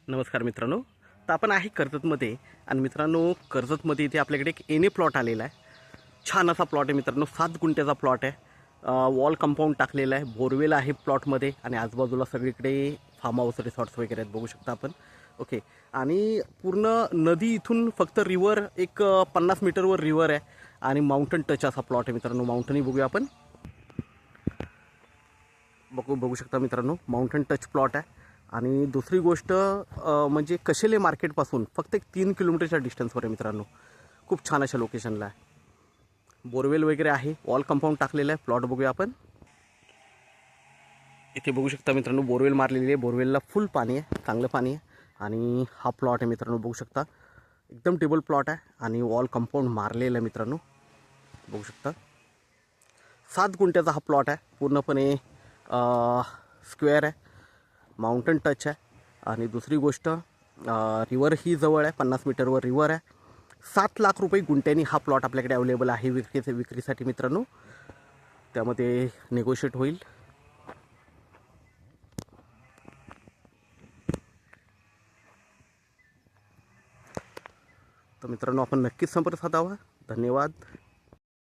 नमस्कार मित्रांनो. तर आपण आहे कर्जतमध्ये आणि मित्रांनो कर्जतमध्ये इथे आपल्याकडे एक एने प्लॉट आलेला आहे. छान असा प्लॉट आहे मित्रांनो. 7 गुंठ्याचा प्लॉट आहे. वॉल कंपाऊंड टाकलेला आहे. बोरवेल आहे प्लॉटमध्ये आणि आजूबाजूला सगळीकडे फार्म हाऊस रिसॉर्ट्स वगैरे आहेत, बघू शकता आपण. ओके. आणि पूर्ण नदी इथून फक्त रिव्हर एक 50 मीटरवर रिव्हर आहे आणि माउंटन टच असा प्लॉट आहे मित्रांनो. माउंटनही बघूया आपण. बघू शकता मित्रांनो, माउंटन टच प्लॉट आहे. आणि दुसरी गोष्ट म्हणजे कशेले मार्केटपासून फक्त एक 3 किलोमीटरच्या डिस्टन्सवर आहे मित्रांनो. खूप छान अशा लोकेशनला आहे. बोरवेल वगैरे आहे. वॉल कंपाऊंड टाकलेलं आहे. प्लॉट बघूया आपण. इथे बघू शकता मित्रांनो, बोरवेल मारलेली आहे. बोरवेलला फुल पाणी आहे, चांगलं पाणी आहे. आणि हा प्लॉट आहे मित्रांनो, बघू शकता. एकदम टेबल प्लॉट आहे आणि वॉल कंपाऊंड मारलेलं आहे मित्रांनो, बघू शकता. 7 गुंठ्याचा हा प्लॉट आहे. पूर्णपणे स्क्वेअर आहे, माउंटन टच आहे. आणि दुसरी गोष्ट रिव्हर ही जवळ आहे, 50 मीटरवर रिव्हर आहे. 7 लाख रुपये गुंठ्यानी हा प्लॉट आपल्याकडे अवेलेबल आहे विक्रीसाठी मित्रांनो. त्यामध्ये नेगोशिएट होईल. तर मित्रांनो, आपण नक्कीच संपर्क साधावा. धन्यवाद.